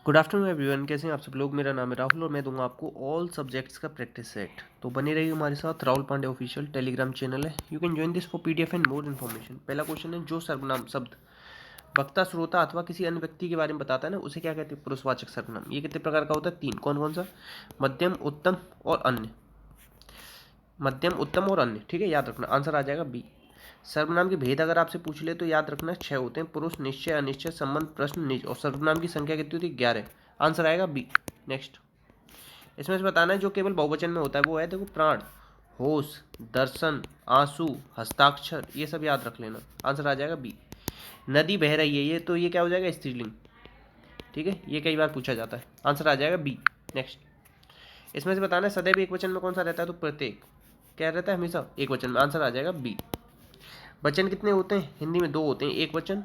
Good afternoon everyone, कैसे हैं आप सब लोग। मेरा नाम है राहुल और मैं दूंगा आपको ऑल सब्जेक्ट्स का प्रैक्टिस सेट। तो बने रहिए हमारे साथ। Rahul Pandey official Telegram channel है। You can join this for PDF and more information. पहला क्वेश्चन है, जो सर्वनाम शब्द वक्ता, श्रोता अथवा किसी अन्य व्यक्ति के बारे में बताता है ना, उसे क्या कहते हैं? पुरुषवाचक सर्वनाम। ये कितने प्रकार का होता है? 3। कौन कौन सा? मध्यम, उत्तम और अन्य। मध्यम, उत्तम और अन्य, ठीक है, याद रखना। आंसर आ जाएगा बी। सर्वनाम के भेद अगर आपसे पूछ ले तो याद रखना 6 होते हैं। पुरुष, निश्चय, अनिश्चय, संबंध, प्रश्न, निज। और सर्वनाम की संख्या कितनी होती है? 11। आंसर आएगा बी। नेक्स्ट, इसमें से बताना है जो केवल बहुवचन में होता है वो है, देखो, प्राण, होश, दर्शन, आंसू, हस्ताक्षर, ये सब याद रख लेना। आंसर आ जाएगा बी। नदी बह रही है, ये तो ये क्या हो जाएगा? स्त्रीलिंग, ठीक है, ये कई बार पूछा जाता है। आंसर आ जाएगा बी। नेक्स्ट, इसमें से बताना है सदैव एक वचन में कौन सा रहता है? तो प्रत्येक। क्या रहता है? हमेशा एक वचन में। आंसर आ जाएगा बी। वचन कितने होते हैं हिंदी में? 2 होते हैं, एक वचन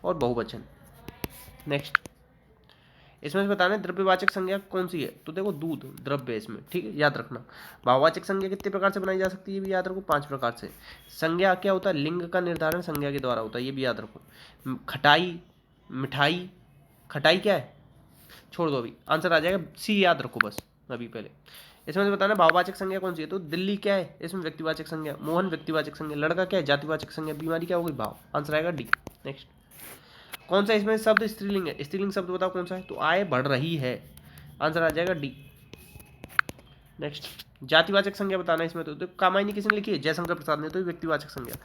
और बहुवचन। नेक्स्ट, इसमें से बताना है द्रव्यवाचक संज्ञा कौन सी है? तो देखो, दूध द्रव्य है इसमें, ठीक है, याद रखना। भाववाचक संज्ञा कितने प्रकार से बनाई जा सकती है? ये भी याद रखो, 5 प्रकार से। संज्ञा क्या होता है? लिंग का निर्धारण संज्ञा के द्वारा होता है, ये भी याद रखो। खटाई, मिठाई, खटाई क्या है? छोड़ दो अभी, आंसर आ जाएगा सी, याद रखो बस अभी पहले। इसमें से बताना भाववाचक संज्ञा कौन सी है? तो दिल्ली क्या है? इसमें व्यक्तिवाचक संज्ञा। मोहन व्यक्तिवाचक संज्ञा। लड़का क्या है? जातिवाचक संज्ञा। बीमारी क्या होगी? भाव। आंसर आएगा डी। नेक्स्ट, कौन सा इसमें शब्द स्त्रीलिंग है? स्त्रीलिंग शब्द बताओ कौन सा है? तो आय बढ़ रही है। आंसर आ जाएगा डी। नेक्स्ट, जातिवाचक संज्ञा बताना इसमें। तो कामायनी किसने लिखी है? जयशंकर प्रसाद ने, तो व्यक्तिवाचक संज्ञा।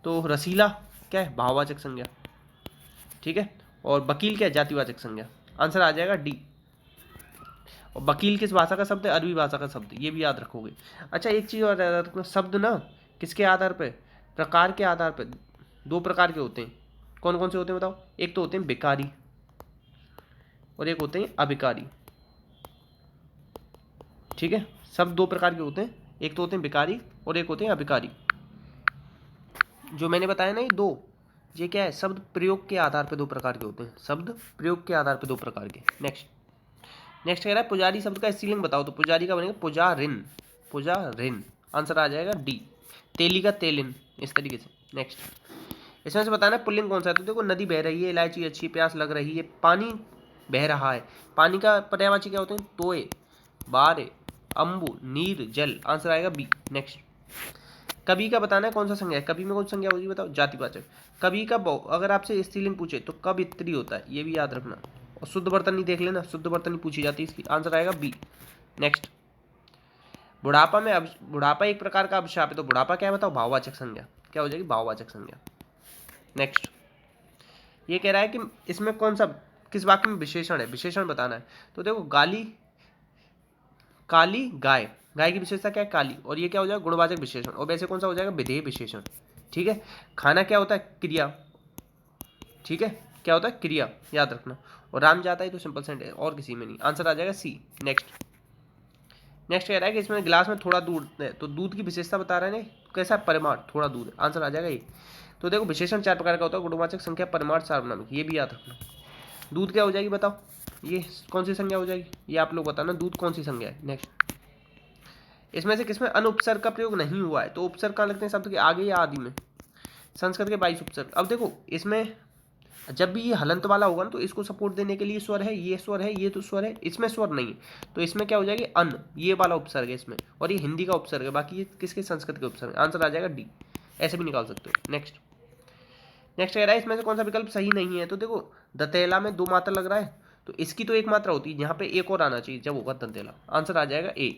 तो रसीला क्या है? भाववाचक संज्ञा, ठीक है। और वकील क्या है? जातिवाचक संज्ञा। आंसर आ जाएगा डी। और वकील किस भाषा का शब्द है? अरबी भाषा का शब्द, ये भी याद रखोगे। अच्छा, एक चीज़ और याद रखना, शब्द ना किसके आधार पर? प्रकार के आधार पर। 2 प्रकार के होते हैं। कौन कौन से होते हैं बताओ? एक तो होते हैं बेकारी और एक होते हैं अभिकारी, ठीक है। शब्द 2 प्रकार के होते हैं, एक तो होते हैं बेकारी और एक होते हैं अभिकारी। जो मैंने बताया ना, ये 2, ये क्या है? शब्द प्रयोग के आधार पर 2 प्रकार के होते हैं। शब्द प्रयोग के आधार पर 2 प्रकार के। नेक्स्ट, नेक्स्ट कह रहा है पुजारी शब्द का स्त्रीलिंग बताओ। तो पुजारी का बनेगा पुजारिन। पुजारिन। आंसर आ जाएगा डी। तेली का तेलिन, इस तरीके से। नेक्स्ट, इसमें से बताना है पुल्लिंग कौन सा है? तो देखो, नदी बह रही है, इलायची अच्छी, प्यास लग रही है, पानी बह रहा है। पानी का पर्यायवाची क्या होते हैं? तोए, बारे, अम्बु, नीर, जल। आंसर आएगा बी। नेक्स्ट, कवि का बताना है कौन सा संज्ञा है? कवि में कौन सा संज्ञा होगी बताओ? जातिवाचक। कवि का अगर आपसे स्त्रीलिंग पूछे तो कवित्री होता है, ये भी याद रखना। और शुद्ध बर्तनी देख लेना, शुद्ध बर्तनी पूछी जाती है इसकी। आंसर आएगा बी। नेक्स्ट, बुढ़ापा में बुढ़ापा एक प्रकार का अभिशाप है, तो बुढ़ापा क्या है बताओ? भाववाचक संज्ञा। क्या हो जाएगी? भाववाचक संज्ञा। नेक्स्ट, ये कह रहा है कि इसमें कौन सा किस वाक्य में विशेषण है? विशेषण बताना है। तो देखो, गाली, काली गाय, गाय की विशेषता क्या है? काली। और ये क्या हो जाएगा? गुणवाचक विशेषण। और वैसे कौन सा हो जाएगा? विधेय विशेषण, ठीक है। खाना क्या होता है? क्रिया, ठीक है, क्या होता है? क्रिया, याद रखना। और राम जाता है तो सिंपल सेंटेंस, और किसी में नहीं। आंसर आ जाएगा सी। नेक्स्ट, नेक्स्ट कह रहा है कि इसमें गिलास में थोड़ा दूध है, तो दूध की विशेषता बता रहे हैं, कैसा? परिमाण, थोड़ा दूध है। आंसर आ जाएगा ये। तो देखो, विशेषण 4 प्रकार का होता है, गुणवाचक, संख्या, परिमाण, सार्वनामिक, ये भी याद रखना। दूध क्या हो जाएगी बताओ? ये कौन सी संज्ञा हो जाएगी? ये आप लोग बताना, दूध कौन सी संज्ञा है। नेक्स्ट, इसमें से किसमें अनुपसर्ग का प्रयोग नहीं हुआ है? तो उपसर्ग कहाँ लगते हैं? शब्द के आगे या आदि में। संस्कृत के 22 उपसर्ग। अब देखो, इसमें जब भी ये हलंत वाला होगा ना, तो इसको सपोर्ट देने के लिए स्वर है, ये स्वर है, ये तो स्वर है, इसमें स्वर नहीं है, तो इसमें क्या हो जाएगी? अन, ये वाला उपसर्ग है इसमें, और ये हिंदी का उपसर्ग है, बाकी ये किसके? संस्कृत के उपसर्ग। आंसर आ जाएगा डी। ऐसे भी निकाल सकते हो। नेक्स्ट, नेक्स्ट कह रहा है इसमें से कौन सा विकल्प सही नहीं है? तो देखो, दंतेला में 2 मात्रा लग रहा है, तो इसकी तो 1 मात्रा होती है, यहाँ पे एक और आना चाहिए जब होगा दंतेला। आंसर आ जाएगा ए।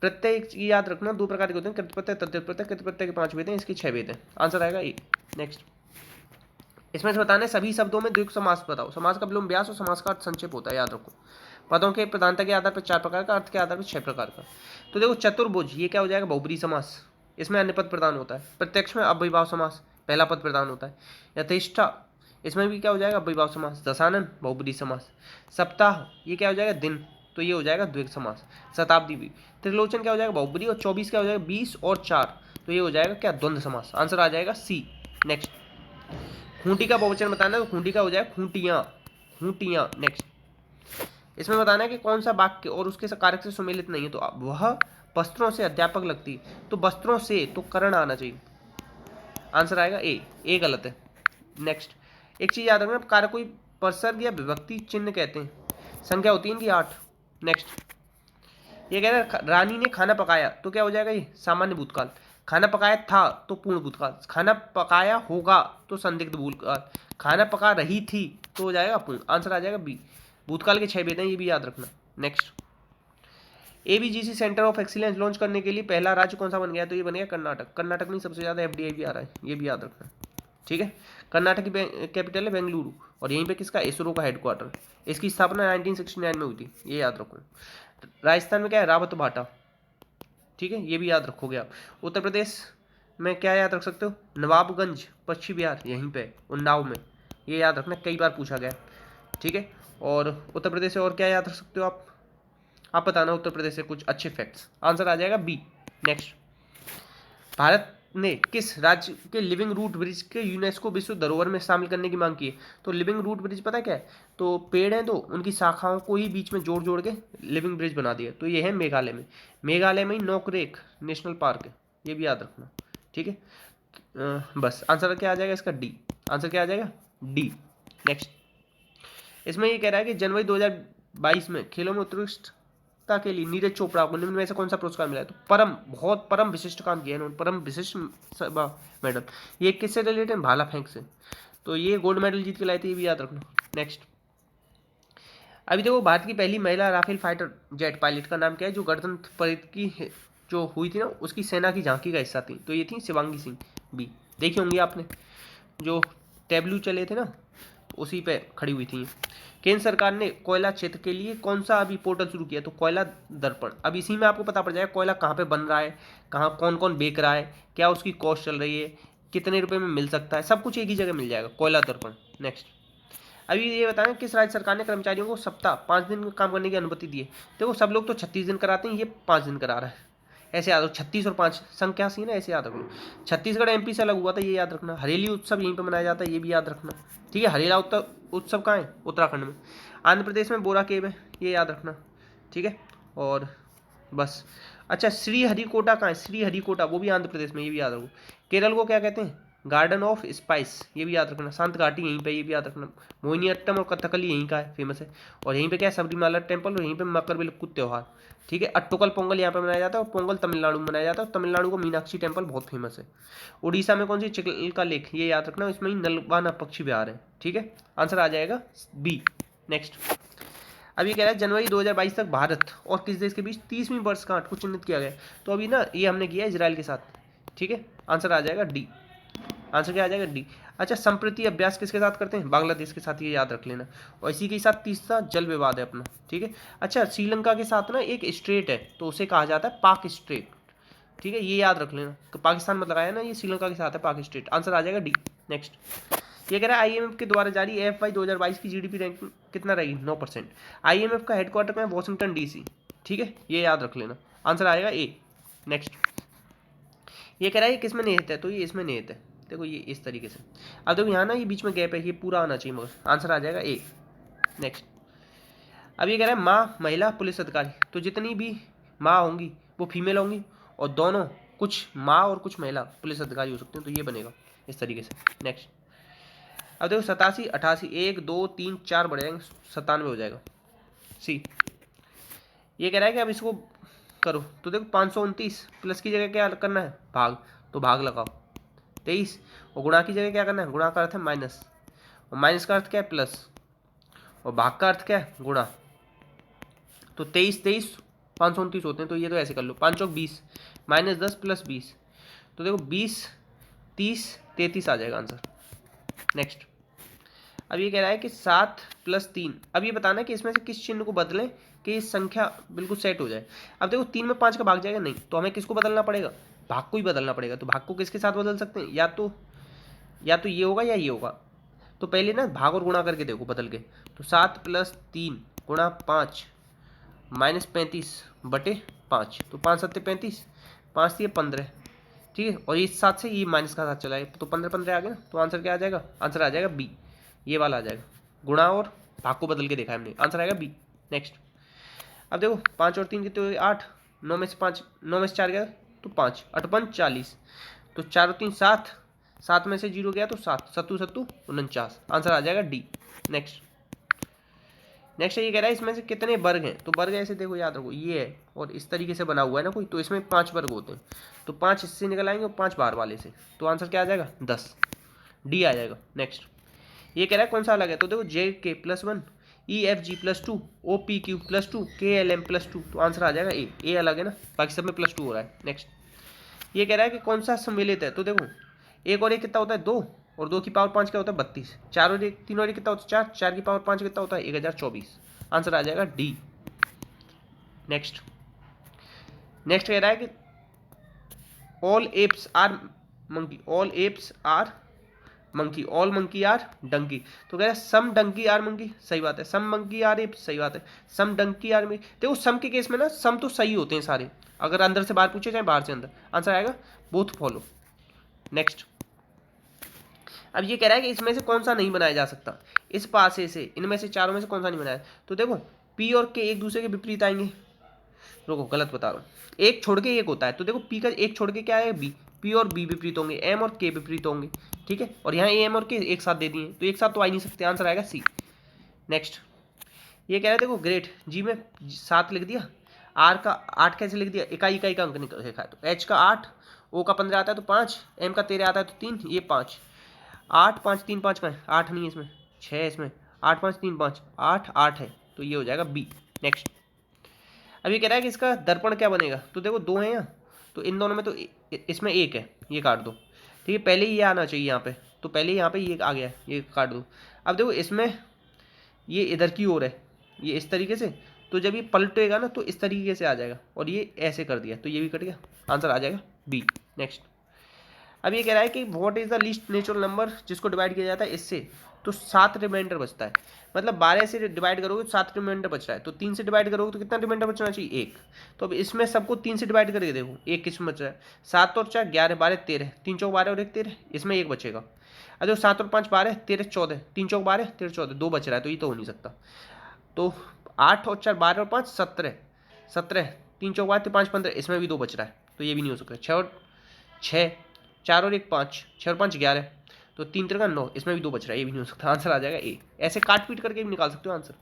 प्रत्यय की याद रखना, 2 प्रकार के होते हैं, कृत प्रत्यय, तद्धित प्रत्यय। कृत प्रत्यय के 5 भेद हैं, इसके 6 भेद हैं। आंसर आएगा ए। नेक्स्ट, इसमें से बताना है सभी शब्दों में द्विगु समास बताओ। समास का विलोम व्यास और समास का अर्थ संक्षेप होता है, याद रखो। पदों के प्रधानता के आधार पर 4 प्रकार का, अर्थ के आधार पर 6 प्रकार का। तो देखो, चतुर्भुज, ये क्या हो जाएगा? बहुब्रीहि समास, इसमें अन्य पद प्रदान होता है। प्रत्यक्ष में अव्ययीभाव समास, पहला पद प्रदान होता है। यथेष्टा, इसमें भी क्या हो जाएगा? अव्ययीभाव समास। दशानन, बहुब्रीहि समास। सप्ताह, ये क्या हो जाएगा? दिन, तो ये हो जाएगा द्विगु समास। शताब्दी भी। त्रिलोचन क्या हो जाएगा? बहुब्रीहि। और 24 क्या हो जाएगा? 20 और 4, तो ये हो जाएगा क्या? द्वंद्व समास। आंसर आ जाएगा सी। नेक्स्ट, खूंटी का बहुवचन बताना है, तो खूंटी का हो जाएगा खूंटियाँ, खूंटियाँ। नेक्स्ट, इसमें बताना है कि कौन सा वाक्य और उसके कारक से सुमेलित नहीं है? तो वह वस्त्रों से अध्यापक लगती, तो वस्त्रों से तो करण आना चाहिए। आंसर आएगा ए। ए गलत है। नेक्स्ट, एक चीज याद रखना, कारक कोई उपसर्ग या विभक्ति चिन्ह कहते हैं? संख्या होती है इनकी 8। नेक्स्ट, ये कह रहा है रानी ने खाना पकाया, तो क्या हो जाएगा ये? सामान्य भूतकाल। खाना पकाया था तो पूर्ण भूतकाल। खाना पकाया होगा तो संदिग्ध भूतकाल। खाना पका रही थी तो हो जाएगा पूर्ण। आंसर आ जाएगा बी। भूतकाल के 6 भेद हैं, ये भी याद रखना। Next, AVGC centre of excellence launch करने के लिए पहला राज्य कौन सा बन गया? तो ये बन गया कर्नाटक। कर्नाटक में सबसे ज़्यादा एफडीआई भी आ रहा है, ये भी याद रखना। ठीक है, कर्नाटक की कैपिटल है बेंगलुरु, और यहीं पे किसका? इसरो का हेडक्वार्टर। इसकी स्थापना 1969 में हुई थी, ये याद रखो। राजस्थान में क्या है? रावत भाटा। ठीक है, ये भी याद रखोगे आप। उत्तर प्रदेश में क्या याद रख सकते हो? नवाबगंज, पश्चिम बिहार, यहीं पे उन्नाव में, ये याद रखना, कई बार पूछा गया। ठीक है, और उत्तर प्रदेश से और क्या याद रख सकते हो आप बताना उत्तर प्रदेश से कुछ अच्छे फैक्ट्स। आंसर आ जाएगा बी। नेक्स्ट, भारत ने किस राज्य के लिविंग रूट ब्रिज के यूनेस्को विश्व धरोहर में शामिल करने की मांग की है? तो लिविंग रूट ब्रिज पता है क्या है? तो पेड़ हैं, तो उनकी शाखाओं को ही बीच में जोड़ जोड़ के लिविंग ब्रिज बना दिया। तो ये है मेघालय में। मेघालय में ही नोकरेक नेशनल पार्क है, ये भी याद रखना। ठीक है, बस आंसर क्या आ जाएगा इसका? डी। आंसर क्या आ जाएगा? डी। नेक्स्ट, इसमें ये कह रहा है कि जनवरी 2022 में खेलों में उत्कृष्टता के लिए नीरज चोपड़ा को निम्न में से कौन सा पुरस्कार मिला है? तो बहुत परम विशिष्ट काम किया है इन्होंने, परम विशिष्ट मेडल। ये किससे रिलेटेड है? भाला फेंक से। तो ये गोल्ड मेडल जीत के लाए थे, ये भी याद रखना। नेक्स्ट, अभी देखो भारत की पहली महिला राफेल फाइटर जेट पायलट का नाम क्या है? जो गणतंत्र परेड की जो हुई थी ना, उसकी सेना की झांकी का हिस्सा थी, तो ये थी शिवांगी सिंह। बी। देखी होंगी आपने, जो टेबलू चले थे ना, तो उसी पे खड़ी हुई थी। केंद्र सरकार ने कोयला क्षेत्र के लिए कौन सा अभी पोर्टल शुरू किया? तो कोयला दर्पण। अब इसी में आपको पता पड़ जाएगा कोयला कहाँ पे बन रहा है, कहाँ कौन कौन बेच रहा है, क्या उसकी कॉस्ट चल रही है, कितने रुपए में मिल सकता है, सब कुछ एक ही जगह मिल जाएगा, कोयला दर्पण। नेक्स्ट, अभी ये बताएं किस राज्य सरकार ने कर्मचारियों को सप्ताह 5 दिन काम करने की अनुमति दी है? देखो सब लोग तो 36 दिन कराते हैं, ये 5 दिन करा रहा है। ऐसे याद रखो, 36 और 5 संख्या सी ना, ऐसे याद रखो। छत्तीसगढ़ एमपी से अलग हुआ था, ये याद रखना। हरेली उत्सव यहीं पे मनाया जाता है, ये भी याद रखना। ठीक है, हरेला उत्सव कहाँ है? उत्तराखंड में। आंध्र प्रदेश में बोरा केव है, ये याद रखना। ठीक है, और बस। अच्छा, श्रीहरिकोटा कहाँ है? श्रीहरिकोटा वो भी आंध्र प्रदेश में, ये भी याद रखो। केरल को क्या कहते हैं? गार्डन ऑफ स्पाइस, ये भी याद रखना। शांत घाटी यहीं पे, ये भी याद रखना। मोहिनीअट्टम और कथकली यहीं का है, फेमस है। और यहीं पे क्या है? सबरीमाला टेम्पल, और यहीं पे मकरविलक्कू त्योहार। ठीक है, अट्टुकल पोंगल यहाँ पे मनाया जाता है, और पोंगल तमिलनाडु में मनाया जाता है। तमिलनाडु को मीनाक्षी टेम्पल बहुत फेमस है। उड़ीसा में कौन सी? चिल्का लेक, ये याद रखना, इसमें ही नलवाना पक्षी विहार है। ठीक है, आंसर आ जाएगा बी। नेक्स्ट, अभी कह रहा है जनवरी 2022 तक भारत और किस देश के बीच 30वीं वर्षगांठ को चिन्हित किया गया? तो अभी ना ये हमने किया इजराइल के साथ। ठीक है, आंसर आ जाएगा डी। आंसर क्या आ जाएगा? डी। अच्छा, संप्रति अभ्यास किसके साथ करते हैं? बांग्लादेश के साथ, ये याद रख लेना। और इसी के साथ तीसरा जल विवाद है अपना। ठीक है, अच्छा श्रीलंका के साथ ना एक स्ट्रेट है, तो उसे कहा जाता है पाक स्ट्रेट। ठीक है, ये याद रख लेना, तो पाकिस्तान में लगाया ना, ये श्रीलंका के साथ है पाक स्ट्रेट। आंसर आ जाएगा डी। नेक्स्ट, ये कह रहा है आईएमएफ के द्वारा जारी एफवाई 2022 की जीडीपी रैंकिंग कितना रहेगी? 9%। आईएमएफ का हेडक्वार्टर में वॉशिंगटन डीसी। ठीक है, ये याद रख लेना। आंसर आएगा ए। नेक्स्ट, ये कह रहा है किस में निहित है? तो ये इसमें निहित है। देखो ये इस तरीके से। अब देखो यहाँ ना ये बीच में गैप है, ये पूरा आना चाहिए, मगर आंसर आ जाएगा ए। नेक्स्ट, अब ये कह रहा है माँ महिला पुलिस अधिकारी, तो जितनी भी माँ होंगी वो फीमेल होंगी, और दोनों कुछ माँ और कुछ महिला पुलिस अधिकारी हो सकते हैं, तो ये बनेगा इस तरीके से। नेक्स्ट, अब देखो 87, 88, 1, 2, 3, 4 बढ़ जाएंगे, 97 हो जाएगा सी। ये कह रहा है कि अब इसको करो, तो देखो 529 प्लस की जगह क्या करना है? भाग, तो भाग लगाओ। 23, और गुणा की जगह क्या करना है? गुणा का अर्थ है माइनस, और माइनस का अर्थ क्या है? प्लस, और भाग का अर्थ क्या है? गुणा। तो 23, 23, 529 होते हैं, तो ये तो ऐसे कर लो, 5 चौक 20, -10 + 20, तो देखो 20, 30, 33 आ जाएगा आंसर। नेक्स्ट, अब ये कह रहा है कि 7 + 3, अब ये बताना है कि इसमें से किस चिन्ह को बदलें कि संख्या बिल्कुल सेट हो जाए। अब देखो 3 में 5 का भाग जाएगा नहीं, तो हमें किसको बदलना पड़ेगा? भाग को ही बदलना पड़ेगा। तो भाग को किसके साथ बदल सकते हैं? या तो ये होगा या ये होगा। तो पहले ना भाग और गुणा करके देखो बदल के, तो 7 + 3 गुणा 5 -35/5, तो 5 7 35, 5 3 15। ठीक है, और इस 7 से ये माइनस का साथ चला है, तो 15 15 आ गया ना, तो आंसर क्या आ जाएगा? आंसर आ जाएगा बी, ये वाला आ जाएगा। गुणा और भाग को बदल के देखा है हमने, आंसर आएगा बी। नेक्स्ट, अब देखो 5 और 3 कितने? 8, 9 में से 5, 9 में से 4 गया तो 5, 8 5 40, तो 4 और 3 7, 7 में से 0 गया तो 7, 7 7 49, आंसर आ जाएगा डी। नेक्स्ट, नेक्स्ट ये कह रहा है इसमें से कितने वर्ग हैं, तो वर्ग ऐसे देखो याद रखो, ये है और इस तरीके से बना हुआ है ना कोई, तो इसमें 5 वर्ग होते हैं, तो 5 इससे निकल आएंगे और 5 बाहर वाले से, तो आंसर क्या आ जाएगा 10, डी आ जाएगा। नेक्स्ट ये कह रहा है कौन सा अलग है, तो देखो JK+1 EFG+2 OPQ+2 KLM+2, तो आंसर आ जाएगा ए अलग है ना, बाकी सब में +2 हो रहा है। नेक्स्ट ये कह रहा है कि कौन सा सम्मिलित है, तो देखो एक और एक कितना होता है 2, और 2 की पावर 5 क्या होता है 32, 4 और 1 3 और 1 कितना होता है 4, 4 की पावर 5 कितना होता है 1024, आंसर आ जाएगा डी। नेक्स्ट कह रहा है कि all apes are monkey, all apes are monkey, all monkey are donkey, तो कह रहा है सम डंकी आर मंकी, सही बात है, सम मंकी आर एप्स, सही बात है, सम डंकी आर मंकी। देखो सम के केस में ना सम तो सही होते हैं सारे, अगर अंदर से बाहर पूछे चाहे बाहर से अंदर, आंसर आएगा बोथ फॉलो। नेक्स्ट अब ये कह रहा है कि इसमें से कौन सा नहीं बनाया जा सकता, इस पासे से इनमें से चारों में से कौन सा नहीं बनाया, तो देखो पी और के एक दूसरे के विपरीत आएंगे, रुको गलत बता रहा हूँ, एक छोड़ के एक होता है, तो देखो पी का एक छोड़ के क्या है बी, पी और बी विपरीत होंगे, एम और के विपरीत होंगे, ठीक है, और यहाँ एम और के एक साथ दे दिए, तो एक साथ तो आ ही नहीं सकते, आंसर आएगा सी। नेक्स्ट ये कह रहे देखो ग्रेट जी में 7 लिख दिया, आर का 8 कैसे लिख दिया, इकाई इकाई का अंक निकल लिखा है, तो एच का 8, ओ का 15 आता है तो 5, एम का 13 आता है तो 3, ये 5, 8 5 3 5 का है, 8 नहीं है इसमें 6 है इसमें, 8 5 3 5 8 8 है, तो ये हो जाएगा बी। नेक्स्ट अब ये कह रहा है कि इसका दर्पण क्या बनेगा, तो देखो 2 है यहाँ, तो इन दोनों में तो इसमें 1 है, ये काट दो, ठीक है, पहले ही ये आना चाहिए यहाँ पे, तो पहले यहाँ पे ये आ गया है, ये काट दो। अब देखो इसमें ये इधर की ओर है, ये इस तरीके से, तो जब ये पलटेगा ना तो इस तरीके से आ जाएगा, और ये ऐसे कर दिया तो ये भी कट गया, आंसर आ जाएगा बी। नेक्स्ट अब ये कह रहा है कि what is the least natural number जिसको डिवाइड किया जाता है इससे, तो 7 रिमाइंडर बचता है, मतलब 12 से डिवाइड करोगे तो 7 रिमाइंडर बच रहा है, तो 3 से डिवाइड करोगे तो कितना रिमाइंडर बचना चाहिए 1, तो अब इसमें सबको 3 से डिवाइड करके देखो 1 किसमें बच रहा है, 7 और 4 11 12 13, 3 चौक 12 और 1 13, इसमें 1 बचेगा, अरे 7 और 5 12 13 14, 3 चौक 12 13 14, 2 बच रहा है, तो ये तो हो नहीं सकता, तो 8 और 4 12 और 5 17 17, 3 चौक 12 5 15, इसमें भी 2 बच रहा है, तो ये भी नहीं हो सकता, 6 और 6 4 और 1 5, 6 और 5 11, तो 3 3 का 9, इसमें भी 2 बच रहा है, ये भी नहीं हो सकता, आंसर आ जाएगा ए। ऐसे काट पीट करके भी निकाल सकते हो आंसर।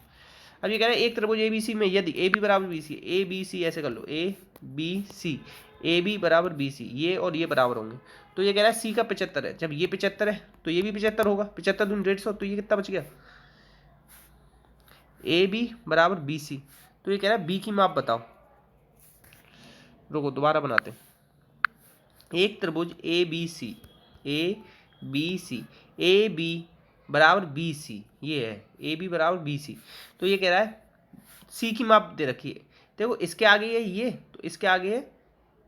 अब ये कह रहे हैं एक त्रिभुज ए बी सी में यदि ए बी बराबर B C, A B C ऐसे कर लो, A B C, A B बराबर बी सी, ये और ये बराबर होंगे, तो ये कह रहा है सी का 75 है, जब ये 75 है तो ये भी 75 होगा, 75 दूनी 150, तो ये कितना बच गया, ए बी बराबर बी सी, तो ये कह रहा है बी की माप बताओ, रुको दोबारा बनाते हैं, एक त्रिभुज A B C, A B C, A B बराबर बी सी, ये है ए बी बराबर बी सी, तो ये कह रहा है सी की माप दे रखी है, देखो इसके आगे है ये, तो इसके आगे है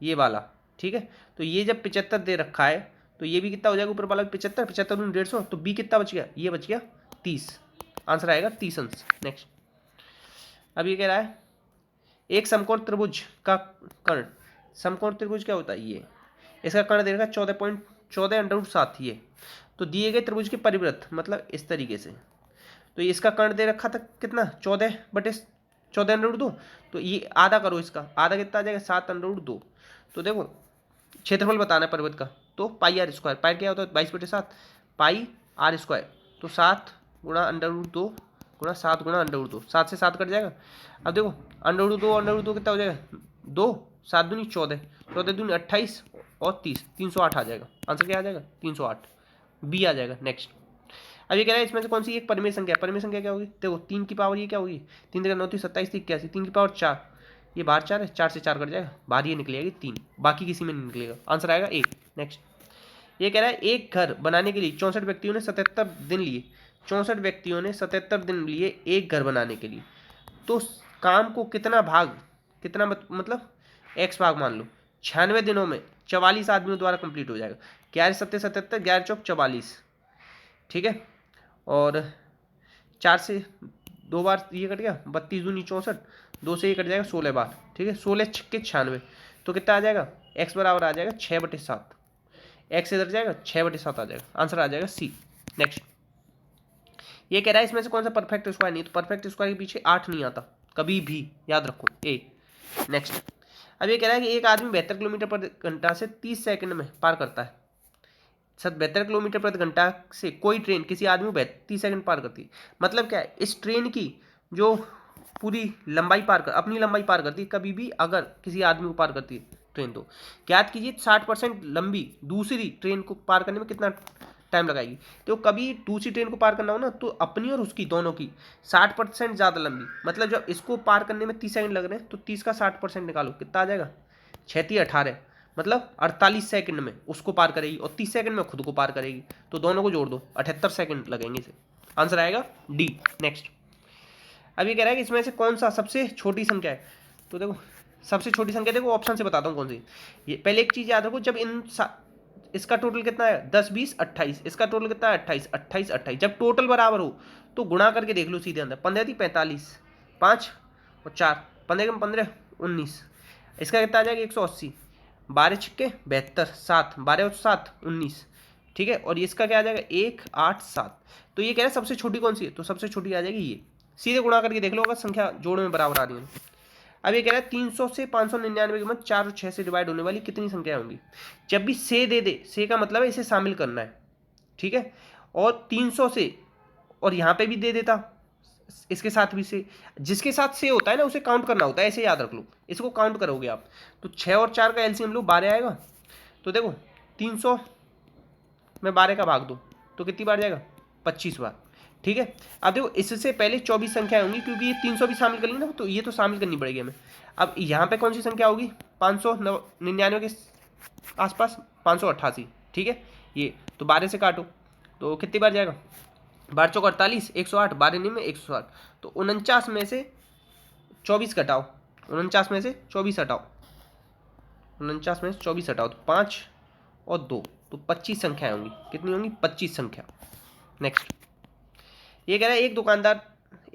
ये वाला, ठीक है, तो ये जब 75 दे रखा है तो ये भी कितना हो जाएगा ऊपर वाला 75, 75 दूनी 150, तो बी कितना बच गया, ये बच गया 30, आंसर आएगा 30 अंश। नेक्स्ट अब ये कह रहा है एक समकोण त्रिभुज का कर्ण, समकोण त्रिभुज क्या होता है, ये इसका कर्ण दे रखा 14.14 ये, तो दिए गए त्रिभुज के परिवृत्त मतलब इस तरीके से, तो इसका कर्ण दे रखा था कितना 14/14√2, तो ये आधा करो, इसका आधा कितना आ जाएगा 7√2, तो देखो क्षेत्रफल बताना है परिवृत्त का, तो पाई आर स्क्वायर, पाई क्या होता है 22/7 पाई आर स्क्वायर, तो 7 गुणा √2 गुणा 7 गुणा √2, 7 से 7 कट जाएगा, अब देखो √2 कितना हो जाएगा 2, 7 दूनी 14, 14 दूनी 28 और 30, 308 आ जाएगा, आंसर क्या आ जाएगा 308, बी आ जाएगा। नेक्स्ट अब ये कह रहा है इसमें से कौन सी एक परिमेय संख्या, परिमेय संख्या क्या होगी, देखो 3 की पावर ये क्या होगी 3 3 9 27 81, 3 की पावर 4, ये बाहर 4 है, 4 से 4 कट जाएगा, बाहर ये निकलेगी 3, बाकी किसी में नहीं निकलेगा, आंसर आएगा ए। नेक्स्ट ये कह रहा है एक घर बनाने के लिए 64 व्यक्तियों ने 77 दिन लिए, 64 व्यक्तियों ने 77 दिन लिए एक घर बनाने के लिए, तो काम को कितना भाग, कितना मतलब एक्स भाग मान लो, 96 दिनों में 44 आदमियों द्वारा कंप्लीट हो जाएगा, 11 7 77, 11 चौक 44, ठीक है, और 4 से 2 बार ये कट गया 32 दूनी 64, 2 से ये कट जाएगा 16 बार, ठीक है, 16 छक्के 96, तो कितना आ जाएगा एक्स बराबर आ जाएगा 6/7, एक्स इधर जाएगा 6/7 आ जाएगा, आंसर आ जाएगा सी। नेक्स्ट ये कह रहा है इसमें से कौन सा परफेक्ट स्क्वायर नहीं, तो परफेक्ट स्क्वायर के पीछे 8 नहीं आता कभी भी, याद रखो ए। नेक्स्ट अब ये कह रहा है कि एक आदमी 72 किलोमीटर प्रति घंटा से 30 सेकंड में पार करता है, 72 किलोमीटर प्रति घंटा से कोई ट्रेन किसी आदमी को 30 सेकंड पार करती है, मतलब क्या है इस ट्रेन की जो पूरी लंबाई पार कर अपनी लंबाई पार करती है कभी भी, अगर किसी आदमी को पार करती है ट्रेन, तो ज्ञात कीजिए 60% लंबी दूसरी ट्रेन को पार करने में कितना टाइम लगाएगी। तो कभी दूसरी ट्रेन को पार करना हो ना, तो अपनी और उसकी दोनों की 60% ज़्यादा लंबी, मतलब जब इसको पार करने में 30 सेकंड लग रहे हैं तो 30 का 60% निकालो, कितना आ जाएगा? 6×3 = 18, मतलब 48 सेकंड में उसको पार करेगी और 30 सेकंड में खुद को पार करेगी। तो दोनों को जोड़ दो, 78 सेकंड लगेंगे इसे। आंसर आएगा डी। नेक्स्ट, अब ये कह रहा है कि इसमें से कौन सा सबसे छोटी संख्या है। तो देखो सबसे छोटी संख्या, देखो ऑप्शन से बताता हूँ कौन सी। ये पहले एक चीज़ याद रखो, जब इसका टोटल कितना है 10 20 28, इसका टोटल कितना है 28 28 28, जब टोटल बराबर हो तो गुणा करके देख लो सीधे अंदर। 15 थी 45, 5 और 4, 15 कम 15 19, इसका कितना आ जाएगा 180, 12 छिक्के 72, 7 12 और 7 19, ठीक है। और इसका क्या आ जाएगा 1 8 7। तो ये कह रहा है सबसे छोटी कौन सी है, तो सबसे छोटी आ जाएगी ये। सीधे गुणा करके देख लो अगर संख्या जोड़ में बराबर आ रही है। अब ये कह रहा है 300 से 599 के मध्य 4 और 6 से डिवाइड होने वाली कितनी संख्या होंगी। जब भी से दे दे, से का मतलब है इसे शामिल करना है, ठीक है। और 300 से, और यहाँ पे भी दे देता इसके साथ भी से, जिसके साथ से होता है ना उसे काउंट करना होता है, ऐसे याद रख लो, इसको काउंट करोगे आप। तो 6 और 4 का एलसीएम लो, 12 आएगा। तो देखो 300 में 12 का भाग दो तो कितनी बार जाएगा 25 बार, ठीक है। अब देखो इससे पहले 24 संख्याएं होंगी, क्योंकि ये 300 भी शामिल कर ली ना, तो ये तो शामिल करनी पड़ेगी हमें। अब यहाँ पे कौन सी संख्या होगी 599 के आसपास, 588, ठीक है। ये तो 12 से काटो तो कितनी बार जाएगा, 12 चौक 48, 108, 12 में 108, तो 49 में से 24 घटाओ, 49 में से 24 हटाओ, 49 में से 24 हटाओ तो 5 और 2, तो 25 संख्याएं होंगी। कितनी होंगी 25 संख्या। नेक्स्ट, ये कह रहा है एक दुकानदार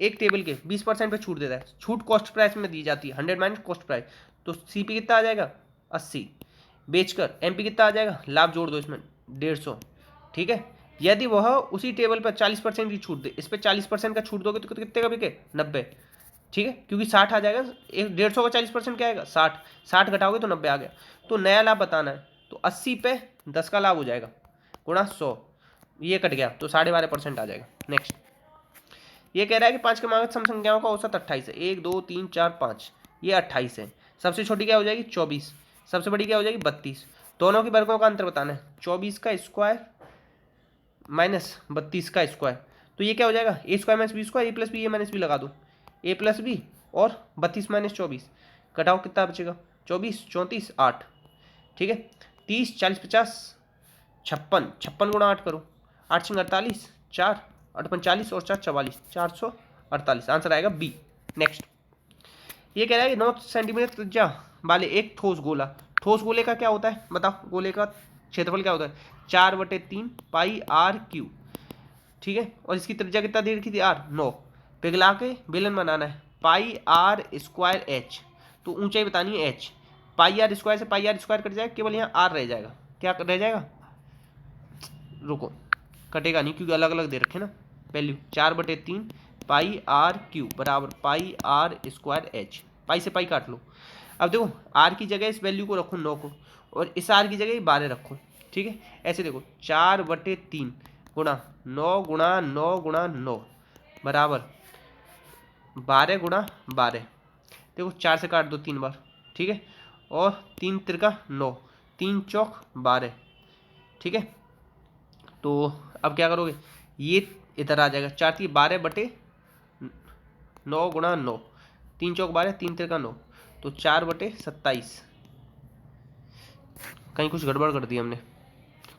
एक टेबल के 20% पे छूट देता है, छूट कॉस्ट प्राइस में दी जाती है 100 माइनस कॉस्ट प्राइस, तो सीपी कितना आ जाएगा 80, बेचकर एमपी कितना आ जाएगा, लाभ जोड़ दो इसमें 150, ठीक है। यदि वह उसी टेबल पर 40% की छूट दे, इस पर 40% का छूट दोगे तो कितने का बिके 90, ठीक है, क्योंकि 60 आ जाएगा, 150 का 40% क्या आएगा 60, 60 घटाओगे तो 90 आ गया। तो नया लाभ बताना है, तो 80 पे 10 का लाभ हो जाएगा गुणा 100, ये कट गया तो 12.5% आ जाएगा। नेक्स्ट, ये कह रहा है कि 5 क्रमांक सम संख्याओं का औसत 28 है, 1 2 3 4 5, ये 28 है। सबसे छोटी क्या हो जाएगी 24, सबसे बड़ी क्या हो जाएगी 32। दोनों के वर्गों का अंतर बताना है, 24 का स्क्वायर माइनस 32 का स्क्वायर, तो ये क्या हो जाएगा ए स्क्वायर माइनस बी स्क्वायर, ए प्लस बी ए माइनस बी लगा दो, ए प्लस बी और 32 माइनस 24, घटाओ कितना बचेगा 24 34 8, ठीक है। 30 40 50 56, 56 गुणा 8 करो, 8 सिंह 48, 4 8 45 और 4 44, 448, आंसर आएगा बी। नेक्स्ट, ये कह रहा है कि 9 सेंटीमीटर त्रिज्या वाले एक ठोस गोला, ठोस गोले का क्या होता है बताओ, गोले का क्षेत्रफल क्या होता है 4/3 पाई आर क्यू, ठीक है। और इसकी त्रिज्या कितना दे रखी थी आर 9, पिघला के बेलन बनाना है, पाई आर स्क्वायर एच, तो ऊंचाई बतानी है एच, पाई आर स्क्वायर से पाई आर स्क्वायर कट जाएगा, केवल यहाँ आर रह जाएगा, क्या रह जाएगा, रुको कटेगा नहीं क्योंकि अलग अलग दे रखे ना वैल्यू, 4/3 पाई आर क्यू बराबर पाई आर स्क्वायर एच, पाई से पाई काट लो। अब देखो आर की जगह इस वैल्यू को रखो 9 को, और इस आर की जगह 12 रखो, ठीक है। ऐसे देखो 4/3 गुणा 9 गुणा 9 गुणा 9 बराबर 12 गुणा 12, देखो 4 से काट दो 3 बार, ठीक है। और 3 त्रिका 9, 3 चौक 12, ठीक है। तो अब क्या करोगे, ये इधर आ जाएगा 4×12 गुणा 9, 3 चौक 12, 3 त्रिका 9, तो 4/27। कहीं कुछ गड़बड़ कर दी हमने,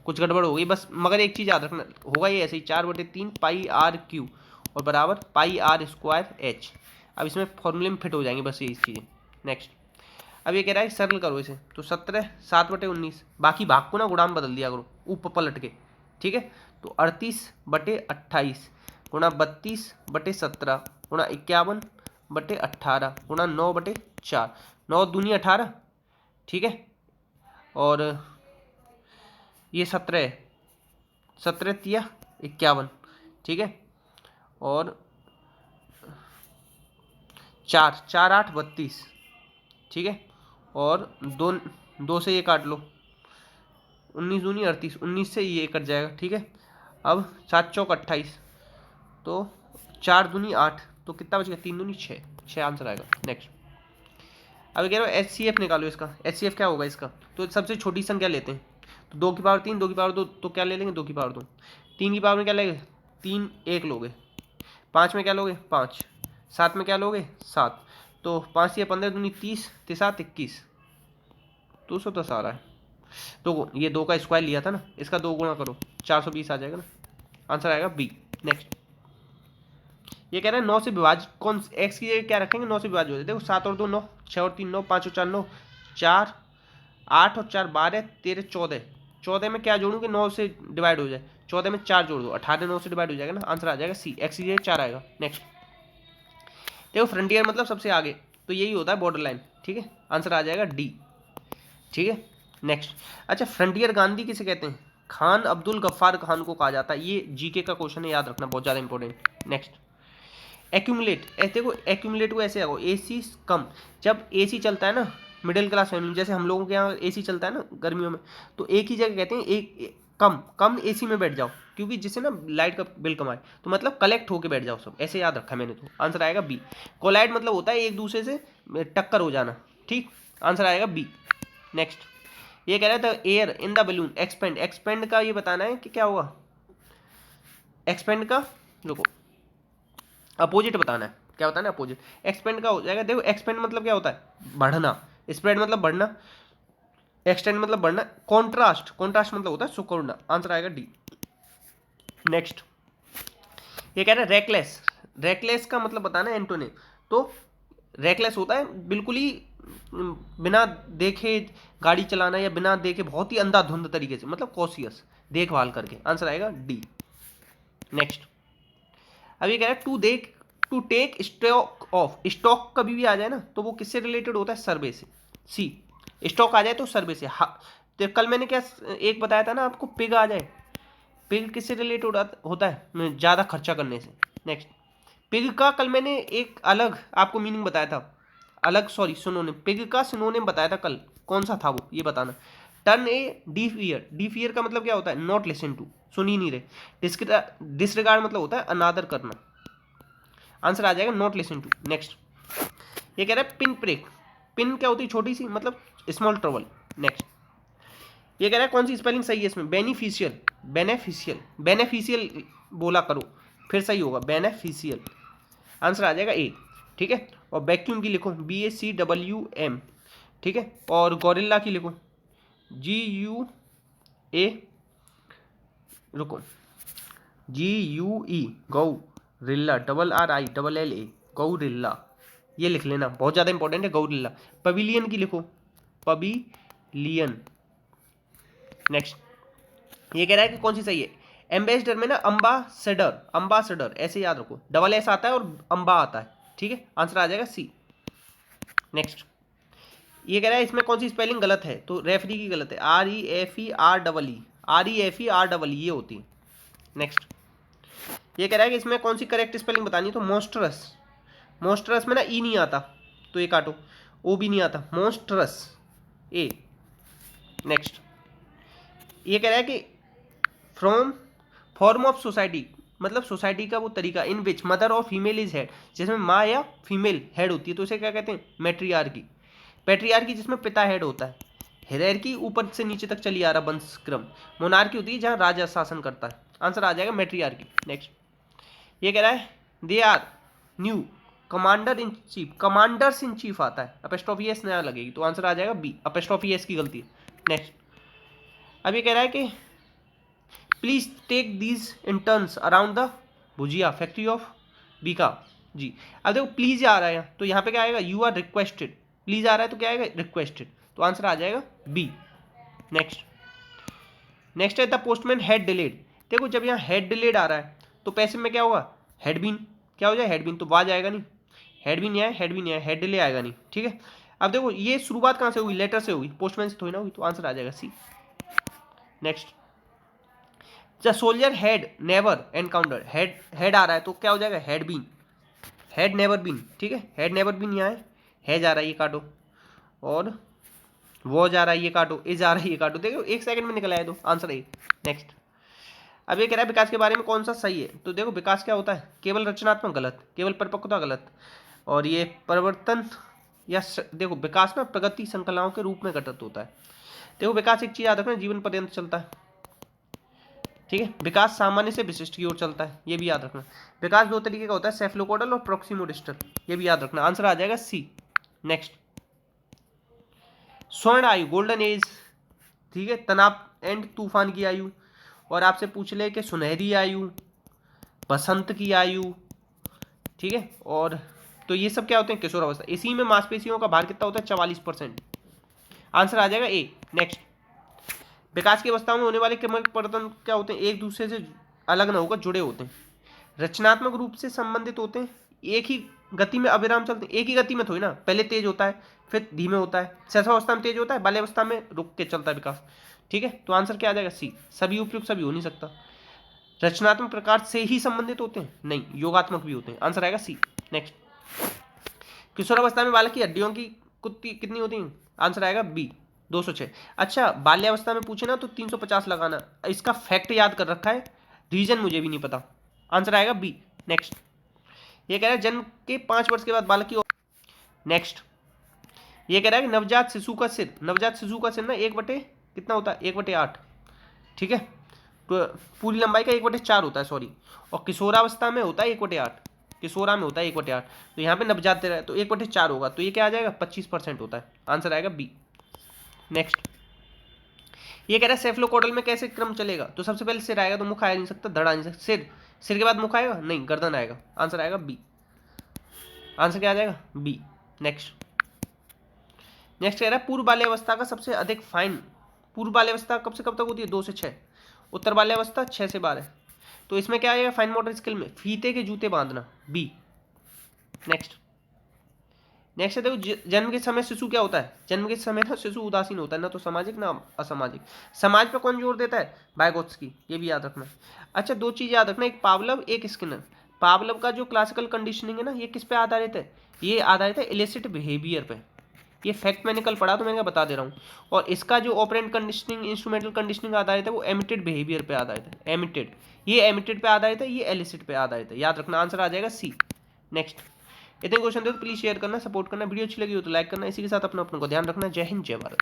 कुछ गड़बड़ हो गई बस, मगर एक चीज़ याद रखना होगा ये ऐसे ही 4/3 पाई आर क्यू और बराबर पाई आर स्क्वायर एच। अब इसमें फॉर्मूले में फिट हो जाएंगी बस ये चीज़ें। नेक्स्ट, अब ये कह रहा है सरल करो इसे, तो 17 7/19, बाकी भाग को ना गुणाम बदल दिया करो ऊपर पलट के, ठीक है। तो 38/28 गुणा 32/17 गुणा 51/18 गुणा 9/4, 9 दूनी 18, ठीक है। और ये 17 17 तिया 51, ठीक है। और 4 4 8 32, ठीक है। और 2 2 से ये काट लो, 19 दूनी 38, 19 से ये कट जाएगा, ठीक है। अब 7 चौक 28, तो 4 दूनी 8, तो कितना बचेगा, 3 दूनी 6, 6 आंसर आएगा। नेक्स्ट, अब कह रहे हो HCF निकालो इसका। HCF क्या होगा इसका, तो सबसे छोटी संख्या लेते हैं, तो 2 की पावर 3, 2 की पावर 2, तो क्या ले लेंगे 2 की पावर 2। 3 की पावर में क्या लेंगे 3, 1 लोगे। 5 में क्या लोगे 5, 7 में क्या लोगे 7, तो 5 या 15 दूनी 30, 7 21, 200 तो सारा है। तो ये 2 का स्क्वायर लिया था ना, इसका 2 गुणा करो 420 आ जाएगा ना, आंसर आएगा बी। नेक्स्ट, ये कह रहा है 9 से विभाजित कौन एक्स की जगह क्या रखेंगे, 9 से विभाजित हो जाए। देखो 7 और 2 9, 6 और 3 9, 5 और 4 9, 4 8 और 4 12, 13 14, 14 में क्या जोड़ूँ कि 9 से डिवाइड हो जाए, 14 में 4 जोड़ दो, 18 9 से डिवाइड हो जाएगा ना, आंसर आ जाएगा सी, एक्स की जगह 4 आएगा। नेक्स्ट, देखो फ्रंटियर मतलब सबसे आगे, तो यही होता है बॉर्डर लाइन, ठीक है, आंसर आ जाएगा डी। ठीक है। नेक्स्ट, अच्छा फ्रंटियर गांधी किसे कहते हैं, खान अब्दुल गफ्फार खान को कहा जाता है। ये जीके का क्वेश्चन है, याद रखना, बहुत ज़्यादा इंपॉर्टेंट। नेक्स्ट, एक्यूमुलेट, ऐसे को एक्यूमुलेट को ऐसे आगो, एसी कम, जब एसी चलता है ना मिडिल क्लास फैमिली, जैसे हम लोगों के यहाँ एसी चलता है ना गर्मियों में, तो एक ही जगह कहते हैं एक कम कम एसी में बैठ जाओ, क्योंकि जिससे ना लाइट का बिल कम आए, तो मतलब कलेक्ट होके बैठ जाओ सब, ऐसे याद रखा मैंने, तो आंसर आएगा बी। कोलाइड मतलब होता है एक दूसरे से टक्कर हो जाना, ठीक, आंसर आएगा बी। नेक्स्ट, ये कह रहा था air in the balloon expand, expand का ये बताना है कि क्या होगा, एक्सपेंड का रुको अपोजिट बताना है, क्या बताना है अपोजिट, एक्सपेंड का हो जाएगा। देखो एक्सपेंड मतलब क्या होता है बढ़ना, स्प्रेड मतलब बढ़ना, एक्सटेंड मतलब बढ़ना, कॉन्ट्रास्ट, कॉन्ट्रास्ट मतलब होता है सुकुड़ना, आंसर आएगा डी। नेक्स्ट, ये कह रहा है रेकलेस, रेकलेस का मतलब बताना है एंटोनिम, तो रेकलेस होता है बिल्कुल ही बिना देखे गाड़ी चलाना, या बिना देखे बहुत ही अंधाधुंध तरीके से, मतलब कॉशियस, देखभाल करके, आंसर आएगा डी। नेक्स्ट, अब ये कह रहा है to take stock of, stock कभी भी आ जाए ना तो वो किससे रिलेटेड होता है, सर्वे से, सी, स्टॉक आ जाए तो सर्वे से। तो कल मैंने क्या एक बताया था ना आपको, पिग आ जाए, पिग किससे रिलेटेड होता है ज़्यादा खर्चा करने से। नेक्स्ट, पिग का कल मैंने एक अलग आपको मीनिंग बताया था, अलग सॉरी सिनोनिम, पिग का सिनोनिम बताया था कल, कौन सा था वो ये बताना। टर्न ए डीफ ईयर, डीफ ईयर का मतलब क्या होता है, नॉट लिसन टू, सुन ही नहीं रहे। डिसरिगार्ड मतलब होता है अनादर करना, आंसर आ जाएगा नॉट लिसन टू। नेक्स्ट, ये कह रहा है पिन प्रेक, पिन क्या होती है छोटी सी, मतलब स्मॉल ट्रबल। नेक्स्ट, ये कह रहा है कौन सी स्पेलिंग सही है इसमें, बेनिफिशियल, बेनेफिशियल, बेनेफिशियल बोला करो फिर सही होगा, बेनेफिशियल, आंसर आ जाएगा ए। ठीक है, और वैक्यूम की लिखो BACWM, ठीक है, और गोरिल्ला की लिखो GUA, रुको GUE, गौ रिल्ला, RRILLA, गौरिल्ला, ये लिख लेना, बहुत ज़्यादा इंपॉर्टेंट है गौरिल्ला। पवेलियन की लिखो पवेलियन। नेक्स्ट, ये कह रहा है कि कौन सी सही है, एम्बेसडर में ना अम्बासडर, अम्बासडर ऐसे याद रखो, डबल एस आता है और अम्बा आता है, ठीक है, आंसर आ जाएगा सी। नेक्स्ट, ये कह रहा है इसमें कौन सी स्पेलिंग गलत है, तो रेफरी की गलत है, REFEREE ये होती है। नेक्स्ट, ये कह रहा है कि इसमें कौन सी करेक्ट स्पेलिंग बतानी है, तो मोस्ट्रस, मोस्ट्रस में ना ई नहीं आता तो ये काटो, ओ भी नहीं आता, मोस्ट्रस ए। नेक्स्ट, ये कह रहा है कि फ्रॉम फॉर्म ऑफ सोसाइटी, मतलब सोसाइटी का वो तरीका, इन विच मदर और फीमेल इज हेड, जिसमें माँ या फीमेल हेड होती है तो उसे क्या कहते हैं, मैट्रियार्की। पैट्रियार्की जिसमें पिता हेड होता है, हायरार्की ऊपर से नीचे तक चली आ रहा वंशक्रम, मोनार्की होती है जहाँ राजा शासन करता है, आंसर आ जाएगा मैट्रियार्की। नेक्स्ट, ये कह रहा है they are new commander in chief, commanders in chief आता है, अपोस्ट्रोफी एस नया लगेगी, तो आंसर आ जाएगा बी, अपोस्ट्रोफी एस की गलती है। नेक्स्ट, अब ये कह रहा है कि please take these interns around the bhujia factory of Bika ji. अब देखो प्लीज आ रहा है तो यहाँ पे क्या आएगा, यू आर रिक्वेस्टेड, प्लीज आ रहा है तो क्या आएगा रिक्वेस्टेड, तो आंसर आ जाएगा बी। नेक्स्ट, नेक्स्ट है द पोस्टमैन हैड डिलेड, देखो जब यहाँ हैड डिलेड आ रहा है तो पैसिव में क्या होगा, हैड बीन, क्या हो जाए हैड बीन, तो वाज आएगा नहीं, हैड बीन आया, हैड बीन आया, हैड डिले आएगा नहीं, ठीक है। अब देखो ये शुरुआत कहाँ से होगी, लेटर से होगी, पोस्टमैन से थोड़ी ना होगी, तो आंसर आ जाएगा C. Next, the soldier had never encounter, had आ रहा है तो क्या हो जाएगा, had been, had never been, ठीक है, हैड नेवर बीन यहाँ है जा रहा है ये काटो, और वो जा रहा है ये काटो, इज आ रहा है ये काटो, देखो 1 सेकंड में निकल आया तो आंसर ए। नेक्स्ट, अब ये कह रहा है विकास के बारे में कौन सा सही है, तो देखो विकास क्या होता है, केवल रचनात्मक गलत, केवल परिपक्वता गलत, और ये परिवर्तन या देखो विकास ना प्रगति संकलनाओं के रूप में घटित होता है। देखो विकास एक चीज याद रखना, जीवन पर्यंत चलता है, ठीक है। विकास सामान्य से विशिष्ट की ओर चलता है, ये भी याद रखना। विकास दो तरीके का होता है, सेफलोकोडल और प्रोक्सिमोडिस्टल, ये भी याद रखना। आंसर आ जाएगा सी। नेक्स्ट, स्वर्ण आयु गोल्डन एज, ठीक है, तनाव एंड तूफान की आयु, और आपसे पूछ ले कि सुनहरी आयु, बसंत की आयु, ठीक है, और तो ये सब क्या होते हैं, किशोरावस्था। इसी में मांसपेशियों का भार कितना होता है, 44%। आंसर आ जाएगा ए। नेक्स्ट, विकास की अवस्थाओं में होने वाले क्रमिक परिवर्तन क्या होते हैं, एक दूसरे से अलग ना होकर जुड़े होते हैं, रचनात्मक रूप से संबंधित होते हैं, एक ही गति में अविराम चलते हैं, एक ही गति में थोड़ी ना, पहले तेज होता है फिर धीमे होता है, शैशवावस्था में तेज होता है, बाल्यावस्था में रुक के चलता है विकास, ठीक है। तो आंसर क्या आ जाएगा, सी। सभी उपयुक्त सभी हो नहीं सकता। रचनात्मक प्रकार से ही संबंधित होते हैं, नहीं, योगात्मक भी होते हैं। आंसर आएगा सी। नेक्स्ट, किशोरावस्था में बालक की हड्डियों की कुत्ती कितनी होती हैं, आंसर आएगा बी, 206। अच्छा, बाल्यावस्था में पूछे ना तो 350 लगाना, इसका फैक्ट याद कर रखा है, रीजन मुझे भी नहीं पता। आंसर आएगा बी। नेक्स्ट, ये कह रहा है जन्म के 5 वर्ष के बाद बालक की। नेक्स्ट, ये कह रहा है कि नवजात शिशु का सिर, नवजात शिशु का सिर ना 1/, कितना होता है, 1/8, ठीक है, तो पूरी लंबाई का 1/4 होता है, सॉरी, और किशोरावस्था में होता है 1/8, किशोरा में होता है 1/8, तो यहाँ पे नवजात दे रहा है तो 1/4 होगा, तो ये क्या आ जाएगा, 25% होता है। आंसर आएगा बी। नेक्स्ट, ये कह रहा है सेफलोकोडल में कैसे क्रम चलेगा, तो सबसे पहले सिर आएगा, तो मुख आ नहीं सकता, धड़ आ नहीं सकता, सिर के बाद मुख आएगा, नहीं, गर्दन आएगा। आंसर आएगा बी। आंसर क्या आ जाएगा, बी। नेक्स्ट, कह रहा है पूर्व बाल्यावस्था का सबसे अधिक फाइन, पूर्व बाल्यावस्था कब से कब तक होती है, 2 से 6, उत्तर बाल्यावस्था 6 से 12, तो इसमें क्या आएगा, फाइन मोटर स्किल में फीते के जूते बांधना, बी। नेक्स्ट, है देखो जन्म के समय शिशु क्या होता है, जन्म के समय ना शिशु उदासीन होता है, ना तो सामाजिक ना असामाजिक। समाज पर कौन जोर देता है, वाइगोत्स्की, ये भी याद रखना। अच्छा, 2 चीज याद रखना, एक पावलव एक स्किनर। पावलव का जो क्लासिकल कंडीशनिंग है ना, ये किस पे आधारित है, ये आधारित है इलिसिट बिहेवियर पे, ये फैक्ट मैंने कल पढ़ा तो मैंने बता दे रहा हूँ। और इसका जो ऑपरेंट कंडीशनिंग इंस्ट्रूमेंटल कंडीशनिंग आधारित है वो एमिटेड बिहेवियर पे आधारित है, एमिटेड, ये एमिटेड पे आधारित है, ये एलिसिट पे आधारित है, याद रखना। आंसर आ जाएगा सी। नेक्स्ट, इतने क्वेश्चन दे तो प्लीज शेयर करना, सपोर्ट करना, वीडियो अच्छी लगी हो तो लाइक करना, इसी के साथ अपना को ध्यान रखना। जय हिंद, जय भारत।